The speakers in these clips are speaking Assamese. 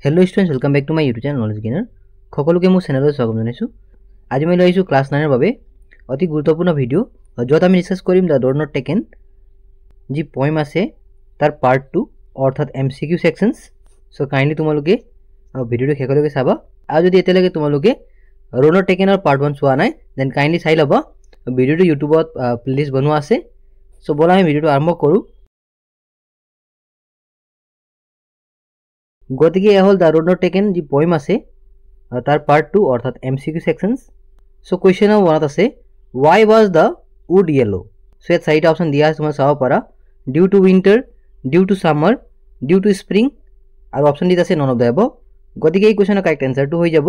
Hello students, welcome back to my YouTube channel Knowledge Gainer. সকলোকে মোৰ চেনেললৈ স্বাগতম জনাইছো। আজি মই লৈ আহিছো ক্লাস 9 ৰ বাবে অতি গুৰুত্বপূৰ্ণ ভিডিও, য'ত আমি ডিসকাস কৰিম দ্য ডোৰ নট টেকেন যি পয়েম আছে তাৰ পাৰ্ট 2 অৰ্থাৎ এমসিকিউ সেকশনস। সো কাইন্ডলি তোমালোকে ভিডিওটো শেষলৈকে চাবা। আৰু যদি এতিয়ালৈকে তোমালোকে ডোৰ নট টেকেনৰ পাৰ্ট 1 চোৱা নাই দেন কাইন্ডলি চাই লবা। ভিডিওটো ইউটিউবত প্লেলিস্ট বনোৱা আছে। সো বলা আমি ভিডিওটো আৰম্ভ কৰো। গতিকে এ হল দ্য ডোৰ নট টেকেন যি পয়েম আছে তার পার্ট 2 অর্থাৎ MCQ sections. So question number 1 আছে why was the wood yellow? So এত চাৰিটা অপশন দিয়া আছে, তোমৰা চাব পাৰা due to winter, due to summer, due to spring আর অপশন ডিত আছে নন অফ দ্য অ্যাবভ। গতিকে এই কোয়েশ্চনের কারেক্ট অ্যান্সারটো হৈ যাব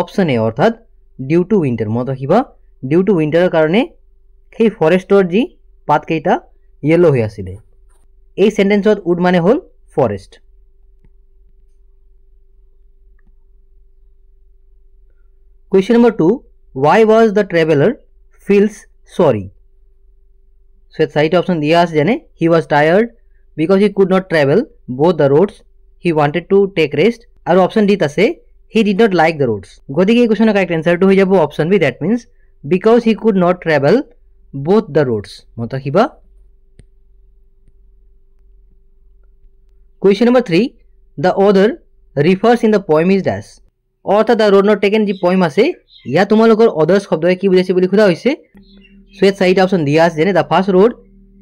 অপশন এ অর্থাৎ ডিউ টু উইন্টার। মত ৰাখিবা ডিউ টু উইন্টাৰৰ কাৰণে সেই ফৰেষ্টৰ যি পাতকেইটা ইয়েলো হৈ আছিল। এই সেন্টেন্সত উড মানে হল forest. Question number 2, why was the traveler feels sorry? So the right option diya ase jane he was tired because he could not travel both the roads, he wanted to take rest, aru option D ase he did not like the roads. Godike ei question er correct answer to hoy jabo option B, that means because he could not travel both the roads. Mota hiba. Question number 3, the author refers in the poem is dash. অর্থাৎ দ্য রোড নট টেকেন যি পয়েম আছে ইয়া তোমালোকৰ অদাৰ্স শব্দই কি বুজাইছে বুলি খোদা হৈছে। সো এত চাৰিটা অপশন দিয়া আছে যেনে the first road,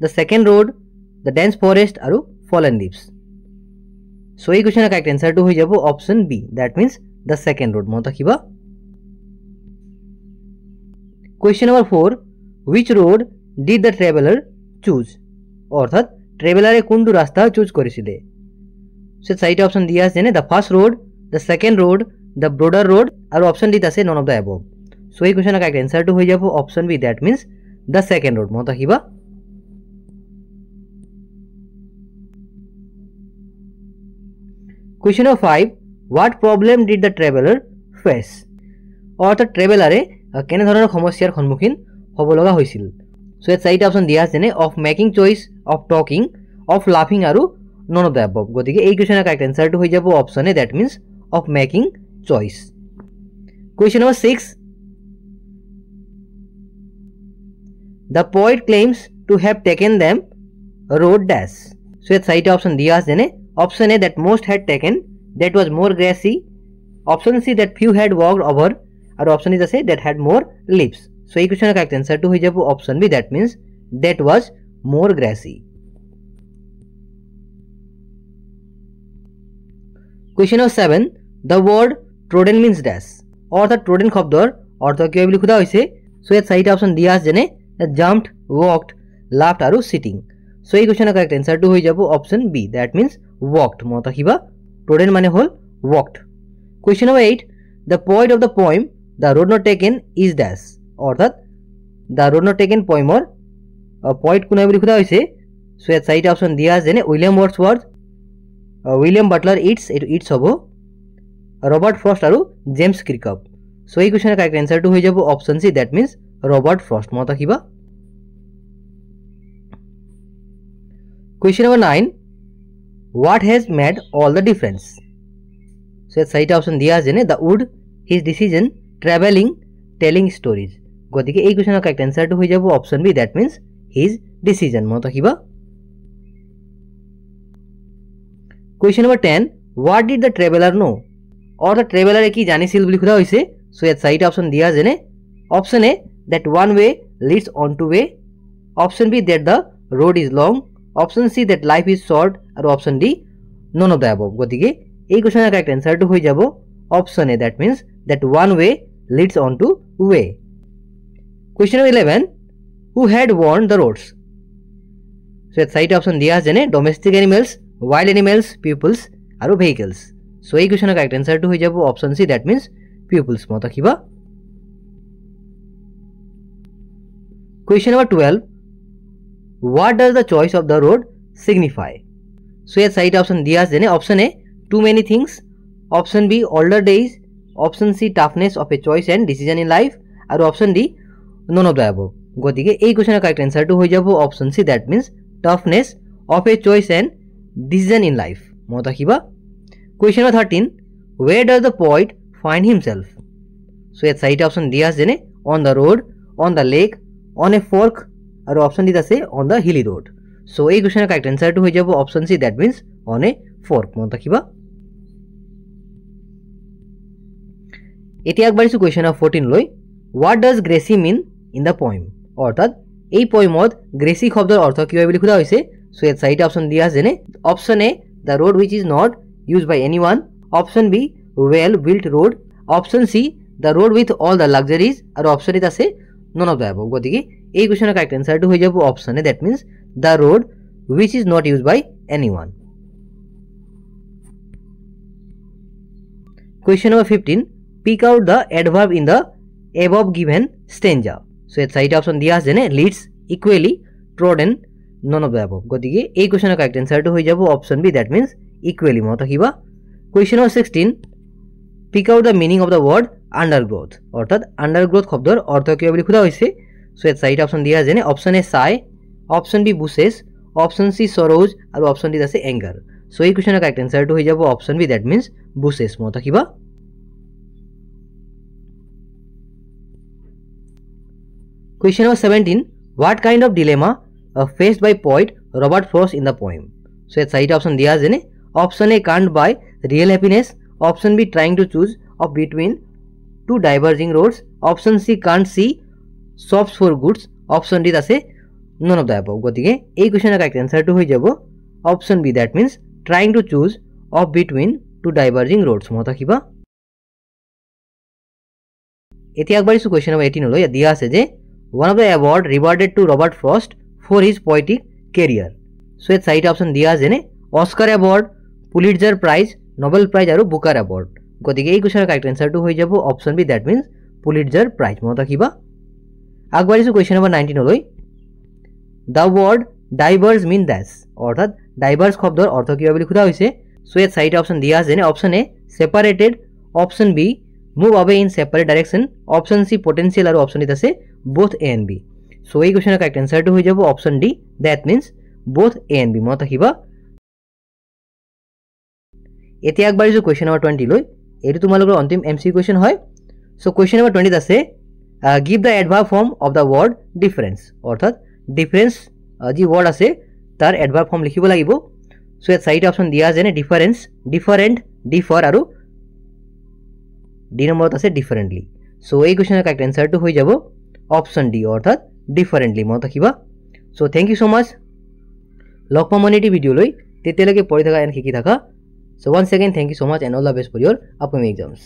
the second road, the dense forest আৰু ফলেন লিভস। সো এই কোয়েশ্চনের কারেক্ট অ্যান্সারটো হৈ যাব option B, that means the second road. মত ৰাখিবা। Question number 4, which road did the traveller choose? অৰ্থাৎ ট্ৰাভেলাৰে কোনটো ৰাস্তা চুজ কৰিছিলে। সো চাৰিটা অপশন দিয়া আছে যেনে the first road, the second road, the broader road আর অপশন ডিত আছে none of the above. So এই কোয়েশ্চনের কারেক্ট অ্যান্সারটো হৈ যাব option B, that means the second road. মত ৰাখিবা। Question number 5, what problem did the traveler face? অৰ্থাৎ ট্ৰেভেলাৰে কেনে ধৰণৰ সমস্যাৰ সন্মুখীন হ'ব লগা হৈছিল। সো এই চাৰিটা অপশন দিয়া আছে যেনে of making choice, of talking, of লাফিং আৰু none of the above. গতিকে এই কোয়েশ্চনের কারেক্ট অ্যান্সারটো হৈ যাব option A, that means of making choice. Question number 6, the poet claims to have taken them road dash. So it's right option diya ase jene option A that most had taken, that was more grassy, option C that few had walked over, or option is ase that had more leaves. So ei question correct answer to hoy jabo option B, that means that was more grassy. Question number 7, the word trodden means dash. অর্থাৎ trodden শব্দৰ অৰ্থ কি বুলি খোদা হৈছে। সো এত চাৰিটা অপশন দিয়া আছে যেনে jumped, walked, laughed আৰু sitting. সো এই কোয়েশ্চনৰ কাৰেক্ট অ্যান্সাৰটো হৈ যাব option B, that means walked. মত ৰাখিবা trodden মানে হল walked. Question number 8, the poet of the poem the road not taken is dash. অর্থাৎ the road not taken poemৰ poet কোন বুলি খোদা হৈছে। সো এত চাৰিটা অপশন দিয়া আছে যেনে উইলিয়াম ওয়াৰ্ডসওয়াৰ্থ, উইলিয়াম বাটলাৰ ইটস, এটো ইটস হব, ৰবাৰ্ট ফ্ৰস্ট আৰু জেমস ক্ৰিকপ। সো এই কোয়েশ্চনেৰ কাৰেক্ট অ্যান্সাৰটো হৈ যাব option C, that means Robert Frost. মত ৰাখিবা। Question number 9, what has made all the difference? So এত চাৰিটা অপশন দিয়া আছে যেনে the wood, his decision, travelling, telling stories. গতিকে এই কোয়েশ্চনের কারেক্ট অ্যান্সারটো হৈ যাব option B, that means his decision. মত ৰাখিবা। Question number 10, what did the traveler know? অৰ্থাৎ ট্ৰেভেলাৰে কি জানিছিল বুলি খোদা হৈছে। সো ইয়াত চাৰিটা অপশন দিয়া যেনে option A that one way leads on to way, option B that the road is long, option C that life is short, আৰু option D none of the above. গতিকে এই কোয়েশ্চনৰ কারেক্ট অ্যান্সারটো হৈ যাব option A, that means that one way leads on to way. Question number 11, who had warned the roads? So ইয়াত চাৰিটা অপশন দিয়া যেনে domestic animals, wild animals, peoples আৰু vehicles. সো এই কোয়েশ্চনৰ কাৰেক্ট অ্যান্সাৰটো হৈ যাব option C, that means peoples. মত ৰাখিবা। Question number 12, what does the choice of the road signify? So ইয়াত চাৰিটা অপশন দিয়া আছে যেনে option A too many things, option B older days, option C toughness of a choice and decision in life, আৰু option D none of the above. গতিকে এই কোয়েশ্চনৰ কারেক্ট অ্যান্সারটো হৈ যাব option C, that means toughness of a choice and decision in life. মনত ৰাখিবা question number 13 where does the poet find himself so ইয়াত চাৰিটা অপচন দিয়া আছে যেনে on the road on the lake on a fork আৰু অপচন দিত আছে on the hilly road so এই কুৱেশ্যনৰ কাৰেক্ট আনসাৰটো হৈ যাব option C that means on a fork মনত ৰাখিবা এতিয়া আগবাঢ়িছো কুৱেশ্যন নম্বৰ 14 লৈ what does Gracie mean in the poem অৰ্থাৎ এই পয়েমত গ্ৰেসি শব্দৰ অৰ্থ কি হয় বুলি খোদা হৈছে সো ইয়াত চাৰিটা অপচন দিয়া আছে যেনে option A the road which is not used by anyone option b well built road option c the road with all the luxuries আৰু অপচন ইত আছে none of the above গতিকে এই কোৱেশ্যনৰ কাৰেক্ট আনসাৰটো হৈ যাব option A that means the road which is not used by anyone question number 15 pick out the adverb in the above given stanza so ইয়াত চাৰিটা অপচন দিয়া আছে যেনে leads equally trodden none of the above গতিকে এই কোৱেশ্যনৰ কাৰেক্ট আনসাৰটো হৈ যাব option B that means equally মত ৰাখিবা question number 16 pick out the meaning of the word undergrowth অৰ্থাৎ undergrowth শব্দৰ অৰ্থ কি হয় বুলি খোদা হৈছে সো ইয়াত চাৰিটা অপচন দিয়া আছে যেনে option A sigh option B bushes option C sorrows আৰু অপচন ডি আছে anger সো এই কোৱেশ্যনৰ কাৰেক্ট আনসাৰটো হৈ যাব option B that means bushes মত ৰাখিবা question number 17 what kind of dilemma faced by poet Robert Frost in the poem so ইয়াত চাৰিটা অপচন দিয়া আছে যেনে option A can't buy real happiness option B trying to choose of between two diverging roads option C can't see shops for goods option D আছে none of the above গতিকে এই কোৱেশ্যনৰ কাৰেক্ট আনসাৰটো হৈ যাব option B that means trying to choose of between two diverging roads মত ৰাখিবা এতিয়া আগবাঢ়িছো কুৱেশ্যন নম্বৰ 18 লৈ দিয়া আছে যে one of the award rewarded to Robert Frost for his poetic career so ইয়াত চাৰিটা অপচন দিয়া আছে যেনে Oscar award Pulitzer prize Nobel prize আৰু বুকাৰ এৱাৰ্ড গতিকে এই কোৱেশ্যনৰ কাৰেক্ট আনসাৰটো হৈ যাব option B that means Pulitzer prize মত ৰাখিবা আগবাঢ়িছো কুৱেশ্যন নম্বৰ 19 লৈ the word diverge mean dash অৰ্থাৎ ডাইভাৰ্জ শব্দৰ অৰ্থ কি হয় বুলি খোদা হৈছে সো ইয়াত চাৰিটা অপচন দিয়া আছে যেনে option A separated option B move away in separate direction option c potential আৰু অপচন ইত আছে both a and b so এই কোৱেশ্যনৰ কাৰেক্ট আনসাৰটো হৈ যাব option D that means both a and b মত ৰাখিবা এতিয়া আগবাঢ়িছো কুৱেশ্যন নম্বৰ 20 লৈ এটো তোমালোকৰ অন্তিম এমসি কুৱেশ্যন হয় সো কুৱেশ্যন নম্বৰ 20 আছে give the adverb form of the word difference অৰ্থাৎ ডিফাৰেন্স যি word আছে তাৰ adverb form লিখিব লাগিব সো ইয়াত চাৰিটা অপচন দিয়া আছে যেনে ডিফাৰেন্স ডিফাৰেন্ট ডিফাৰ আৰু ডি নম্বৰত আছে ডিফাৰেন্টলি সো এই কোৱেশ্যনৰ কাৰেক্ট আনসাৰটো হৈ যাব অপচন ডি অৰ্থাৎ ডিফাৰেন্টলি মত ৰাখিবা সো থ্যাংক ইউ সো মাচ লগ পাম এটি ভিডিঅ লৈ তেতিয়ালৈকে পঢ়ি থাকা এণ্ড শিকি থাকা so once again thank you so much and all the best for your upcoming exams